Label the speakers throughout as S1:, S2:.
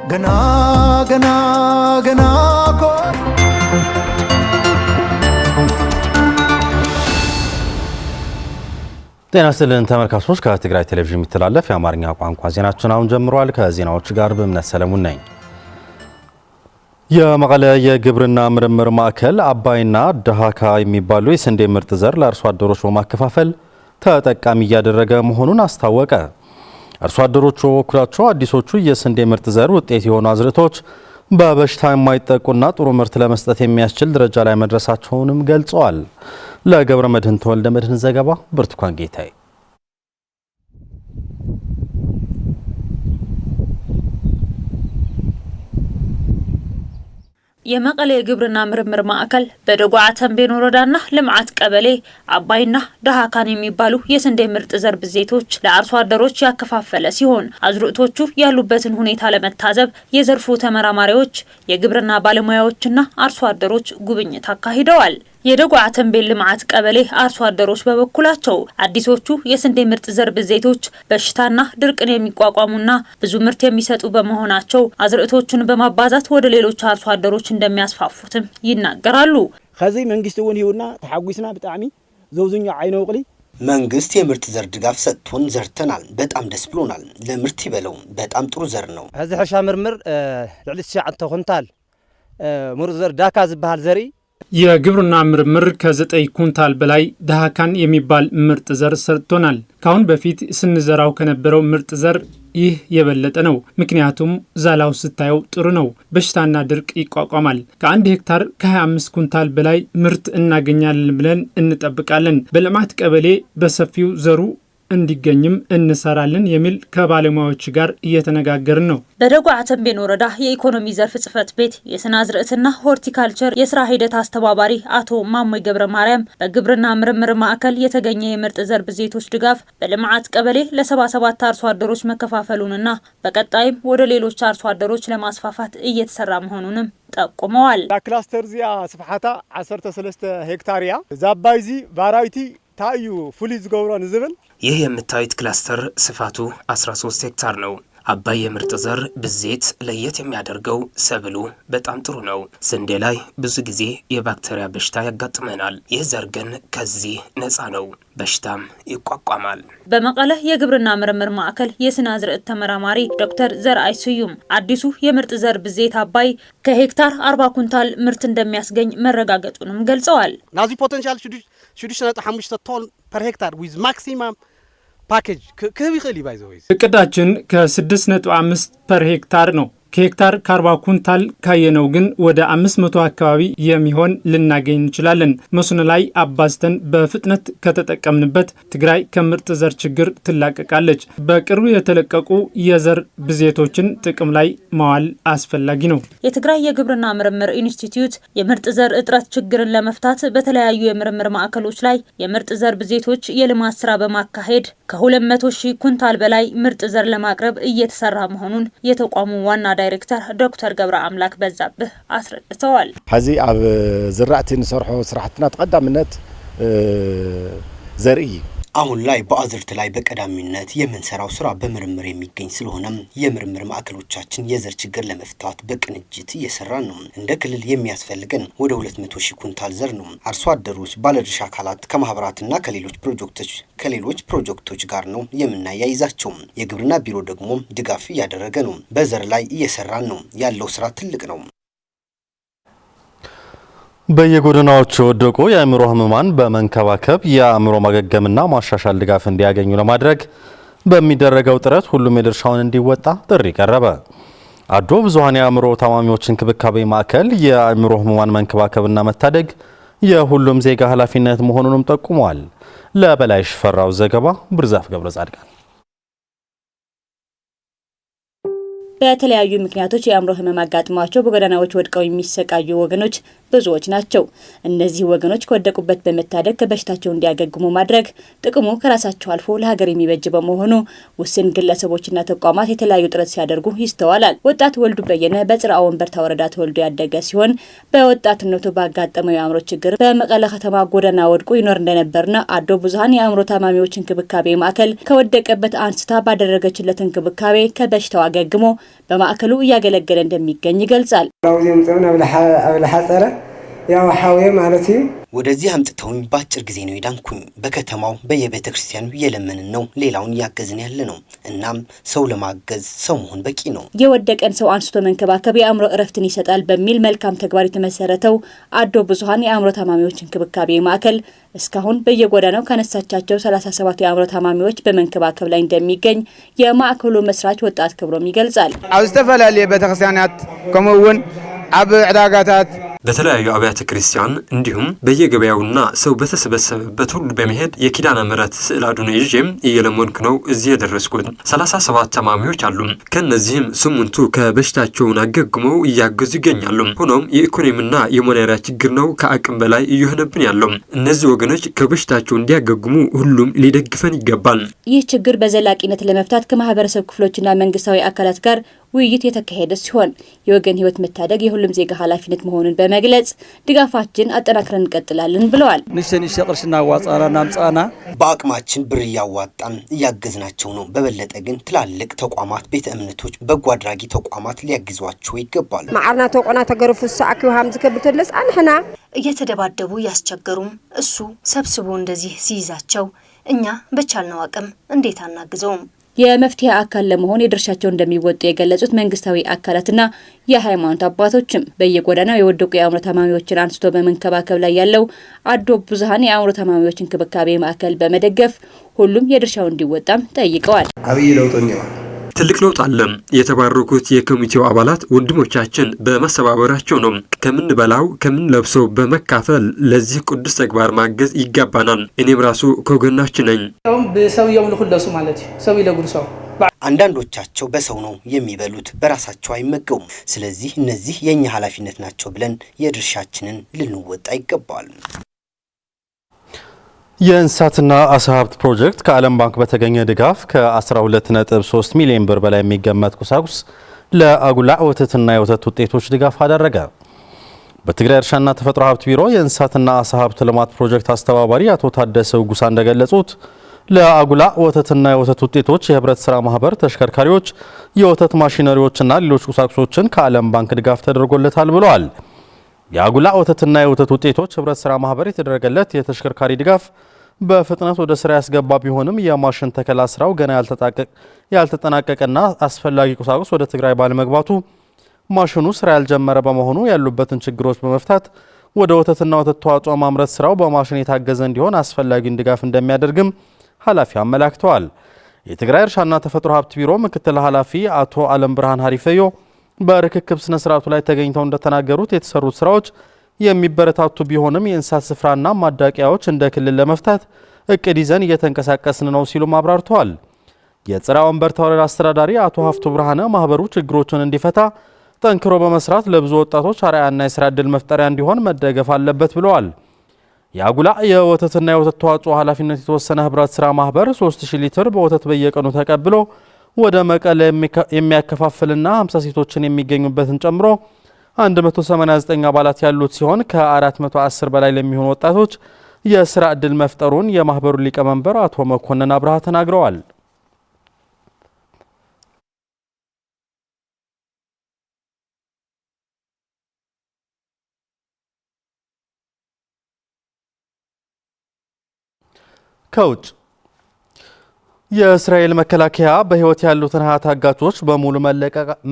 S1: ገና ገና ገና ኮ ጤና ይስጥልን ተመልካቾች፣ ከትግራይ ቴሌቪዥን የሚተላለፍ የአማርኛ ቋንቋ ዜናችን አሁን ጀምሯል። ከዜናዎቹ ጋር በእምነት ሰለሙን ነኝ። የመቀለ የግብርና ምርምር ማዕከል አባይና ዳሃካ የሚባሉ የስንዴ ምርጥ ዘር ለአርሶ አደሮች በማከፋፈል ተጠቃሚ እያደረገ መሆኑን አስታወቀ። አርሶ አደሮቹ በበኩላቸው አዲሶቹ የስንዴ ምርጥ ዘር ውጤት የሆኑ አዝርዕቶች በበሽታ የማይጠቁና ጥሩ ምርት ለመስጠት የሚያስችል ደረጃ ላይ መድረሳቸውንም ገልጸዋል። ለገብረ መድህን ተወልደ መድህን ዘገባ ብርቱካን ጌታዬ።
S2: የመቀለ የግብርና ምርምር ማዕከል በደጓ ተንቤን ወረዳና ልምዓት ቀበሌ አባይና ዳሃካን የሚባሉ የስንዴ ምርጥ ዘር ብዜቶች ለአርሶ አደሮች ያከፋፈለ ሲሆን አዝርዕቶቹ ያሉበትን ሁኔታ ለመታዘብ የዘርፉ ተመራማሪዎች፣ የግብርና ባለሙያዎችና አርሶ አደሮች ጉብኝት አካሂደዋል። የደጓ ተንቤን ልምዓት ቀበሌ አርሶ አደሮች በበኩላቸው አዲሶቹ የስንዴ ምርጥ ዘር ብዜቶች በሽታና ድርቅን የሚቋቋሙና ብዙ ምርት የሚሰጡ በመሆናቸው አዝርዕቶቹን በማባዛት ወደ ሌሎች አርሶ አደሮች እንደሚያስፋፉትም ይናገራሉ።
S3: ከዚህ መንግስት ወን ይውና ተሐጉስና በጣም ዘውዝኛ አይነውቅሊ
S4: መንግስት የምርጥ ዘር ድጋፍ ሰጥቶን ዘርተናል። በጣም ደስ ብሎናል። ለምርት ይበለው በጣም ጥሩ ዘር ነው።
S3: እዚ ሕርሻ ምርምር ልዕሊ 9 ኩንታል ምርጥ ዘር ዳካ ዝበሃል ዘሪ
S5: የግብርና ምርምር ከ9 ኩንታል በላይ ዳሃካን የሚባል ምርጥ ዘር ሰርቶናል። ካሁን በፊት ስንዘራው ከነበረው ምርጥ ዘር ይህ የበለጠ ነው። ምክንያቱም ዛላው ስታየው ጥሩ ነው። በሽታና ድርቅ ይቋቋማል። ከ1 ሄክታር ከ25 ኩንታል በላይ ምርት እናገኛለን ብለን እንጠብቃለን። በልማት ቀበሌ በሰፊው ዘሩ እንዲገኝም እንሰራለን የሚል ከባለሙያዎች ጋር እየተነጋገርን ነው።
S2: በደጓ ተንቤን ወረዳ የኢኮኖሚ ዘርፍ ጽሕፈት ቤት የስነ አዝርዕትና ሆርቲካልቸር የስራ ሂደት አስተባባሪ አቶ ማሞይ ገብረ ማርያም በግብርና ምርምር ማዕከል የተገኘ የምርጥ ዘር ብዜቶች ድጋፍ በልምዓት ቀበሌ ለ77 አርሶ አደሮች መከፋፈሉንና በቀጣይም ወደ ሌሎች አርሶ አደሮች ለማስፋፋት እየተሰራ መሆኑንም ጠቁመዋል።
S3: ክላስተር ዚያ ስፍሓታ 13 ሄክታርያ ዛባይዚ ባራይቲ ታዩ ፉሊ ዝገብሮን ዝብል
S6: ይህ የምታዩት ክላስተር ስፋቱ 13 ሄክታር ነው። አባይ የምርጥ ዘር ብዜት ለየት የሚያደርገው ሰብሉ በጣም ጥሩ ነው። ስንዴ ላይ ብዙ ጊዜ የባክቴሪያ በሽታ ያጋጥመናል። ይህ ዘር ግን ከዚህ ነፃ ነው፣ በሽታም ይቋቋማል።
S2: በመቀለ የግብርና ምርምር ማዕከል የስነ አዝርዕት ተመራማሪ ዶክተር ዘርአይ ስዩም አዲሱ የምርጥ ዘር ብዜት አባይ ከሄክታር 40 ኩንታል ምርት እንደሚያስገኝ መረጋገጡንም ገልጸዋል።
S3: ናዚ ፖቴንሻል 6.5 ቶን ፐር ሄክታር ዊዝ ማክሲማም ፓኬጅ ከህብ ይኸል ይባይዘው
S5: እቅዳችን ከ6.5 ፐር ሄክታር ነው። ከሄክታር ከ40 ኩንታል ካየነው ግን ወደ 500 አካባቢ የሚሆን ልናገኝ እንችላለን። መስኖ ላይ አባዝተን በፍጥነት ከተጠቀምንበት ትግራይ ከምርጥ ዘር ችግር ትላቀቃለች። በቅርቡ የተለቀቁ የዘር ብዜቶችን ጥቅም ላይ ማዋል አስፈላጊ ነው።
S2: የትግራይ የግብርና ምርምር ኢንስቲትዩት የምርጥ ዘር እጥረት ችግርን ለመፍታት በተለያዩ የምርምር ማዕከሎች ላይ የምርጥ ዘር ብዜቶች የልማት ስራ በማካሄድ ከ200,000 ኩንታል በላይ ምርጥ ዘር ለማቅረብ እየተሰራ መሆኑን የተቋሙ ዋና ዳይሬክተር ዶክተር ገብረ አምላክ በዛብህ አስረድተዋል።
S7: ሐዚ አብ ዝራዕቲ ንሰርሖ ስራሕትና ተቀዳምነት ዘርኢ
S4: አሁን ላይ በአዝርት ላይ በቀዳሚነት የምንሰራው ስራ በምርምር የሚገኝ ስለሆነም የምርምር ማዕከሎቻችን የዘር ችግር ለመፍታት በቅንጅት እየሰራን ነው። እንደ ክልል የሚያስፈልገን ወደ 200,000 ኩንታል ዘር ነው። አርሶ አደሮች፣ ባለድርሻ አካላት ከማህበራትና ከሌሎች ፕሮጀክቶች ጋር ነው የምናያይዛቸው። የግብርና ቢሮ ደግሞ ድጋፍ እያደረገ ነው። በዘር ላይ እየሰራን ነው። ያለው ስራ ትልቅ ነው።
S1: በየጎዳናዎቹ የወደቁ የአእምሮ ህሙማን በመንከባከብ የአእምሮ ማገገምና ማሻሻል ድጋፍ እንዲያገኙ ለማድረግ በሚደረገው ጥረት ሁሉም የድርሻውን እንዲወጣ ጥሪ ቀረበ። አዶ ብዙሃን የአእምሮ ታማሚዎች እንክብካቤ ማዕከል የአእምሮ ህሙማን መንከባከብና መታደግ የሁሉም ዜጋ ኃላፊነት መሆኑንም ጠቁመዋል። ለበላይ ሽፈራው ዘገባ ብርዛፍ ገብረ ጻድቃን።
S8: በተለያዩ ምክንያቶች የአእምሮ ህመም አጋጥሟቸው በጎዳናዎች ወድቀው የሚሰቃዩ ወገኖች
S2: ብዙዎች ናቸው። እነዚህ ወገኖች ከወደቁበት በመታደግ ከበሽታቸው እንዲያገግሙ ማድረግ ጥቅሙ ከራሳቸው አልፎ ለሀገር የሚበጅ በመሆኑ ውስን ግለሰቦችና ተቋማት የተለያዩ ጥረት ሲያደርጉ ይስተዋላል። ወጣት ወልዱ በየነ በጽርዓ ወንበርታ ወረዳ ተወልዶ ያደገ ሲሆን በወጣትነቱ ባጋጠመው የአእምሮ ችግር በመቀለ ከተማ ጎዳና ወድቆ ይኖር እንደነበርና አዶ ብዙሃን የአእምሮ ታማሚዎች እንክብካቤ ማዕከል ከወደቀበት አንስታ ባደረገችለት እንክብካቤ ከበሽታው አገግሞ በማዕከሉ እያገለገለ እንደሚገኝ ይገልጻል።
S8: ያው ሐውዬ ማለት ነው።
S4: ወደዚህ አምጥተውኝ በአጭር ጊዜ ነው የዳንኩኝ። በከተማው በየቤተ ክርስቲያኑ የለመንን ነው ሌላውን ያገዝን ያለ ነው። እናም ሰው ለማገዝ ሰው መሆን በቂ ነው።
S2: የወደቀን ሰው አንስቶ መንከባከብ የአእምሮ እረፍትን ይሰጣል በሚል መልካም ተግባር የተመሰረተው አዶ ብዙሃን የአእምሮ ታማሚዎች እንክብካቤ ማዕከል እስካሁን በየጎዳናው ካነሳቻቸው 37 የአእምሮ ታማሚዎች በመንከባከብ ላይ እንደሚገኝ የማዕከሉ መስራች ወጣት ክብሮም ይገልጻል።
S8: አውስተፈላለየ ቤተክርስቲያናት ከመውን አብ ዕዳጋታት
S9: በተለያዩ አብያተ ክርስቲያን እንዲሁም በየገበያውና ሰው በተሰበሰበበት ሁሉ በመሄድ የኪዳነ ምሕረት ስዕል አድኖ ይዤም እየለመንኩ ነው እዚህ የደረስኩት። 37 ታማሚዎች አሉ። ከነዚህም 8ቱ ከበሽታቸውን አገግመው እያገዙ ይገኛሉ። ሆኖም የኢኮኖሚና የሞኔራ ችግር ነው ከአቅም በላይ እየሆነብን ያለው። እነዚህ ወገኖች ከበሽታቸው እንዲያገግሙ ሁሉም ሊደግፈን ይገባል።
S2: ይህ ችግር በዘላቂነት ለመፍታት ከማህበረሰብ ክፍሎችና መንግስታዊ አካላት ጋር ውይይት የተካሄደ ሲሆን የወገን ህይወት መታደግ የሁሉም ዜጋ ኃላፊነት መሆኑን በመግለጽ ድጋፋችን አጠናክረን እንቀጥላለን ብለዋል።
S10: ንሽተን ቅርሽና ዋጻና ናምጻና
S4: በአቅማችን ብር እያዋጣን እያገዝናቸው ነው። በበለጠ ግን ትላልቅ ተቋማት፣ ቤተ እምነቶች፣ በጎ አድራጊ ተቋማት ሊያግዟቸው ይገባል።
S8: ማዕርና ተቆና ተገርፉ ሰዓኪው ሀም ዝከብተለስ አንህና
S11: እየተደባደቡ ያስቸገሩም እሱ ሰብስቦ እንደዚህ ሲይዛቸው እኛ በቻልነው አቅም እንዴት አናግዘውም?
S2: የመፍትሄ አካል ለመሆን የድርሻቸው እንደሚወጡ የገለጹት መንግስታዊ አካላትና የሃይማኖት አባቶችም በየጎዳናው የወደቁ የአእምሮ ታማሚዎችን አንስቶ በመንከባከብ ላይ ያለው አዶ ብዙሃን የአእምሮ ታማሚዎች እንክብካቤ ማዕከል በመደገፍ ሁሉም የድርሻው እንዲወጣም ጠይቀዋል።
S9: አብይ ለውጥኛው ትልቅ ለውጥ አለ። የተባረኩት የኮሚቴው አባላት ወንድሞቻችን በመሰባበራቸው ነው። ከምንበላው ከምንለብሰው በመካፈል ለዚህ ቅዱስ ተግባር ማገዝ ይገባናል። እኔም ራሱ ከጎናችን ነኝ።
S10: በሰውየው ለሁለሱ ማለት ሰው ይለጉርሰው
S4: አንዳንዶቻቸው በሰው ነው የሚበሉት፣ በራሳቸው አይመገቡም። ስለዚህ እነዚህ የኛ ኃላፊነት ናቸው ብለን የድርሻችንን ልንወጣ ይገባል።
S1: የእንስሳትና አሳ ሀብት ፕሮጀክት ከዓለም ባንክ በተገኘ ድጋፍ ከ12.3 ሚሊዮን ብር በላይ የሚገመት ቁሳቁስ ለአጉላ ወተትና የወተት ውጤቶች ድጋፍ አደረገ። በትግራይ እርሻና ተፈጥሮ ሀብት ቢሮ የእንስሳትና አሳ ሀብት ልማት ፕሮጀክት አስተባባሪ አቶ ታደሰ ጉሳ እንደገለጹት ለአጉላ ወተትና የወተት ውጤቶች የህብረት ስራ ማህበር ተሽከርካሪዎች፣ የወተት ማሽነሪዎችና ሌሎች ቁሳቁሶችን ከዓለም ባንክ ድጋፍ ተደርጎለታል ብለዋል። የአጉላ ወተትና የወተት ውጤቶች ህብረት ስራ ማህበር የተደረገለት የተሽከርካሪ ድጋፍ በፍጥነት ወደ ስራ ያስገባ ቢሆንም የማሽን ተከላ ስራው ገና ያልተጠናቀቀና አስፈላጊ ቁሳቁስ ወደ ትግራይ ባለመግባቱ ማሽኑ ስራ ያልጀመረ በመሆኑ ያሉበትን ችግሮች በመፍታት ወደ ወተትና ወተት ተዋጽኦ ማምረት ስራው በማሽን የታገዘ እንዲሆን አስፈላጊውን ድጋፍ እንደሚያደርግም ኃላፊው አመላክተዋል። የትግራይ እርሻና ተፈጥሮ ሀብት ቢሮ ምክትል ኃላፊ አቶ አለም ብርሃን ሀሪፈዮ በርክክብ ስነ ስርዓቱ ላይ ተገኝተው እንደተናገሩት የተሰሩት ስራዎች የሚበረታቱ ቢሆንም የእንስሳት ስፍራና ማዳቂያዎች እንደ ክልል ለመፍታት እቅድ ይዘን እየተንቀሳቀስን ነው ሲሉ አብራርተዋል። የጽርዓ ወንበርታ ወረዳ አስተዳዳሪ አቶ ሀፍቱ ብርሃነ ማህበሩ ችግሮችን እንዲፈታ ጠንክሮ በመስራት ለብዙ ወጣቶች አርአያና የስራ ዕድል መፍጠሪያ እንዲሆን መደገፍ አለበት ብለዋል። የአጉላ የወተትና የወተት ተዋጽኦ ኃላፊነት የተወሰነ ህብረት ስራ ማህበር 3000 ሊትር በወተት በየቀኑ ተቀብሎ ወደ መቀለ የሚያከፋፍልና 50 ሴቶችን የሚገኙበትን ጨምሮ 189 አባላት ያሉት ሲሆን ከ410 በላይ ለሚሆኑ ወጣቶች የስራ ዕድል መፍጠሩን የማህበሩ ሊቀመንበር አቶ መኮንን አብርሃ ተናግረዋል። ከውጭ የእስራኤል መከላከያ በህይወት ያሉትን 20 ታጋቾች በሙሉ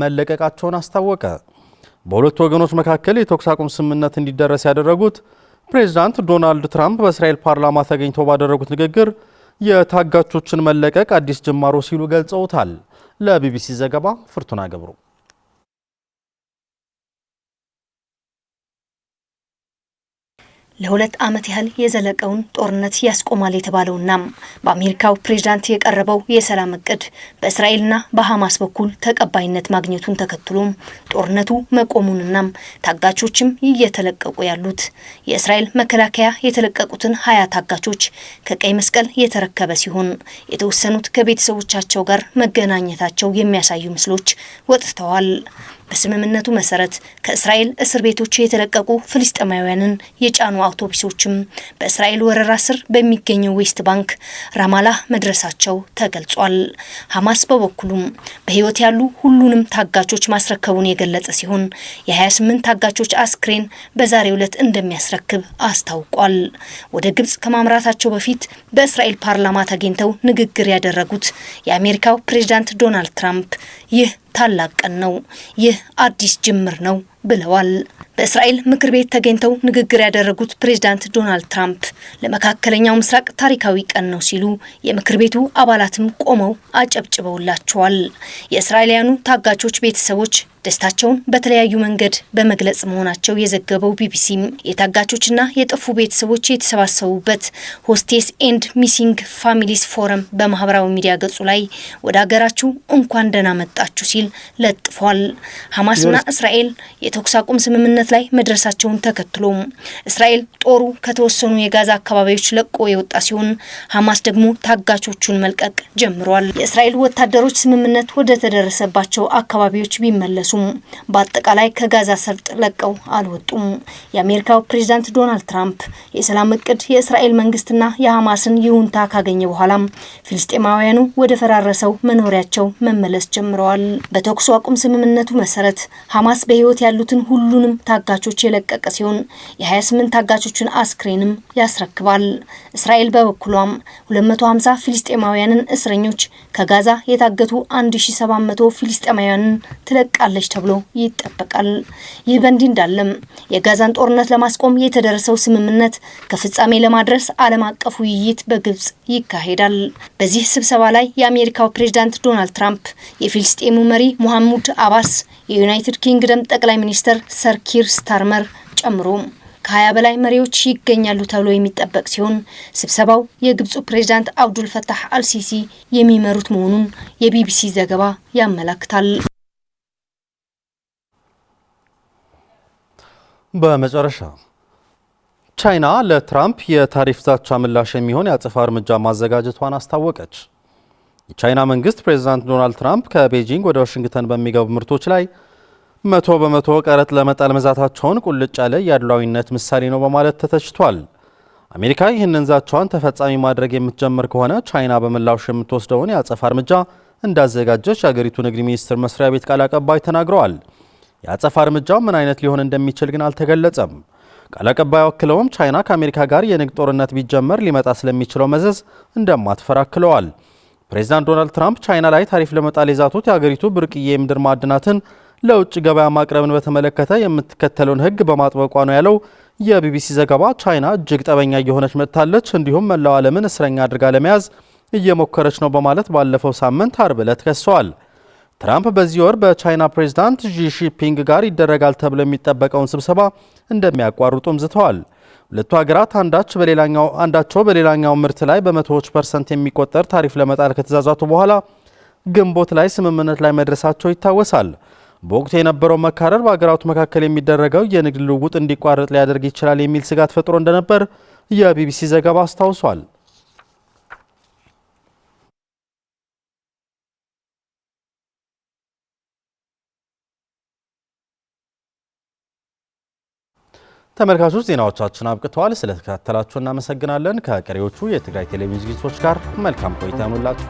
S1: መለቀቃቸውን አስታወቀ። በሁለቱ ወገኖች መካከል የተኩስ አቁም ስምምነት እንዲደረስ ያደረጉት ፕሬዝዳንት ዶናልድ ትራምፕ በእስራኤል ፓርላማ ተገኝተው ባደረጉት ንግግር የታጋቾችን መለቀቅ አዲስ ጅማሮ ሲሉ ገልጸውታል። ለቢቢሲ ዘገባ ፍርቱና ገብሩ።
S11: ለ2 ዓመት ያህል የዘለቀውን ጦርነት ያስቆማል የተባለውና በአሜሪካው ፕሬዝዳንት የቀረበው የሰላም እቅድ በእስራኤልና በሐማስ በኩል ተቀባይነት ማግኘቱን ተከትሎ ጦርነቱ መቆሙንና ታጋቾችም እየተለቀቁ ያሉት የእስራኤል መከላከያ የተለቀቁትን 20 ታጋቾች ከቀይ መስቀል የተረከበ ሲሆን የተወሰኑት ከቤተሰቦቻቸው ጋር መገናኘታቸው የሚያሳዩ ምስሎች ወጥተዋል። በስምምነቱ መሰረት ከእስራኤል እስር ቤቶች የተለቀቁ ፍልስጤማውያንን የጫኑ አውቶቡሶችም በእስራኤል ወረራ ስር በሚገኘው ዌስት ባንክ ራማላህ መድረሳቸው ተገልጿል። ሐማስ በበኩሉም በህይወት ያሉ ሁሉንም ታጋቾች ማስረከቡን የገለጸ ሲሆን የ28 ታጋቾች አስክሬን በዛሬው ዕለት እንደሚያስረክብ አስታውቋል። ወደ ግብጽ ከማምራታቸው በፊት በእስራኤል ፓርላማ ተገኝተው ንግግር ያደረጉት የአሜሪካው ፕሬዝዳንት ዶናልድ ትራምፕ ይህ ታላቅ ቀን ነው፣ ይህ አዲስ ጅምር ነው ብለዋል። በእስራኤል ምክር ቤት ተገኝተው ንግግር ያደረጉት ፕሬዝዳንት ዶናልድ ትራምፕ ለመካከለኛው ምስራቅ ታሪካዊ ቀን ነው ሲሉ የምክር ቤቱ አባላትም ቆመው አጨብጭበውላቸዋል። የእስራኤላውያኑ ታጋቾች ቤተሰቦች ደስታቸውን በተለያዩ መንገድ በመግለጽ መሆናቸው የዘገበው ቢቢሲ የታጋቾችና የጠፉ ቤተሰቦች የተሰባሰቡበት ሆስቴስ ኤንድ ሚሲንግ ፋሚሊስ ፎረም በማህበራዊ ሚዲያ ገጹ ላይ ወደ ሀገራችሁ እንኳን ደህና መጣችሁ ሲል ለጥፏል። ሐማስና እስራኤል የተኩስ አቁም ስምምነት ላይ መድረሳቸውን ተከትሎ እስራኤል ጦሩ ከተወሰኑ የጋዛ አካባቢዎች ለቆ የወጣ ሲሆን ሐማስ ደግሞ ታጋቾቹን መልቀቅ ጀምሯል። የእስራኤል ወታደሮች ስምምነት ወደ ተደረሰባቸው አካባቢዎች ቢመለሱ በአጠቃላይ ከጋዛ ሰርጥ ለቀው አልወጡም። የአሜሪካው ፕሬዝዳንት ዶናልድ ትራምፕ የሰላም እቅድ የእስራኤል መንግስትና የሐማስን ይሁንታ ካገኘ በኋላ ፍልስጤማውያኑ ወደ ፈራረሰው መኖሪያቸው መመለስ ጀምረዋል። በተኩስ አቁም ስምምነቱ መሰረት ሐማስ በህይወት ያሉትን ሁሉንም ታጋቾች የለቀቀ ሲሆን የ28 ታጋቾችን አስክሬንም ያስረክባል። እስራኤል በበኩሏም 250 ፍልስጤማውያንን እስረኞች ከጋዛ የታገቱ 1700 ፍልስጤማውያንን ትለቃለች ተብሎ ይጠበቃል። ይህ በእንዲህ እንዳለም የጋዛን ጦርነት ለማስቆም የተደረሰው ስምምነት ከፍጻሜ ለማድረስ ዓለም አቀፍ ውይይት በግብጽ ይካሄዳል። በዚህ ስብሰባ ላይ የአሜሪካው ፕሬዝዳንት ዶናልድ ትራምፕ፣ የፊልስጤሙ መሪ ሙሐሙድ አባስ፣ የዩናይትድ ኪንግደም ጠቅላይ ሚኒስትር ሰር ኪር ስታርመር ጨምሮ ከ20 በላይ መሪዎች ይገኛሉ ተብሎ የሚጠበቅ ሲሆን ስብሰባው የግብፁ ፕሬዝዳንት አብዱል ፈታህ አልሲሲ የሚመሩት መሆኑን የቢቢሲ ዘገባ ያመለክታል።
S1: በመጨረሻ ቻይና ለትራምፕ የታሪፍ ዛቻ ምላሽ የሚሆን የአጸፋ እርምጃ ማዘጋጀቷን አስታወቀች። የቻይና መንግስት ፕሬዝዳንት ዶናልድ ትራምፕ ከቤጂንግ ወደ ዋሽንግተን በሚገቡ ምርቶች ላይ 100% ቀረጥ ለመጣል መዛታቸውን ቁልጭ ያለ የአድሏዊነት ምሳሌ ነው በማለት ተተችቷል። አሜሪካ ይህንን ዛቻዋን ተፈጻሚ ማድረግ የምትጀምር ከሆነ ቻይና በምላሹ የምትወስደውን የአጸፋ እርምጃ እንዳዘጋጀች የአገሪቱ ንግድ ሚኒስቴር መስሪያ ቤት ቃል አቀባይ ተናግረዋል። የአጸፋ እርምጃው ምን አይነት ሊሆን እንደሚችል ግን አልተገለጸም። ቃል አቀባዩ አክለውም ቻይና ከአሜሪካ ጋር የንግድ ጦርነት ቢጀመር ሊመጣ ስለሚችለው መዘዝ እንደማትፈራ አክለዋል። ፕሬዝዳንት ዶናልድ ትራምፕ ቻይና ላይ ታሪፍ ለመጣል የዛቱት የአገሪቱ ብርቅዬ የምድር ማዕድናትን ለውጭ ገበያ ማቅረብን በተመለከተ የምትከተለውን ሕግ በማጥበቋ ነው ያለው የቢቢሲ ዘገባ። ቻይና እጅግ ጠበኛ እየሆነች መጥታለች፣ እንዲሁም መላው ዓለምን እስረኛ አድርጋ ለመያዝ እየሞከረች ነው በማለት ባለፈው ሳምንት አርብ ዕለት ከሰዋል። ትራምፕ በዚህ ወር በቻይና ፕሬዝዳንት ዢ ጂንፒንግ ጋር ይደረጋል ተብሎ የሚጠበቀውን ስብሰባ እንደሚያቋርጡም ዝተዋል። ሁለቱ ሀገራት አንዳቸው በሌላኛው ምርት ላይ በ100% የሚቆጠር ታሪፍ ለመጣል ከተዛዛቱ በኋላ ግንቦት ላይ ስምምነት ላይ መድረሳቸው ይታወሳል። በወቅቱ የነበረው መካረር በሀገራቱ መካከል የሚደረገው የንግድ ልውውጥ እንዲቋረጥ ሊያደርግ ይችላል የሚል ስጋት ፈጥሮ እንደነበር የቢቢሲ ዘገባ አስታውሷል። ተመልካቾች ዜናዎቻችን አብቅተዋል። ስለተከታተላችሁ እናመሰግናለን። ከቀሪዎቹ የትግራይ ቴሌቪዥን ዝግጅቶች ጋር መልካም ቆይታ ይሁንላችሁ።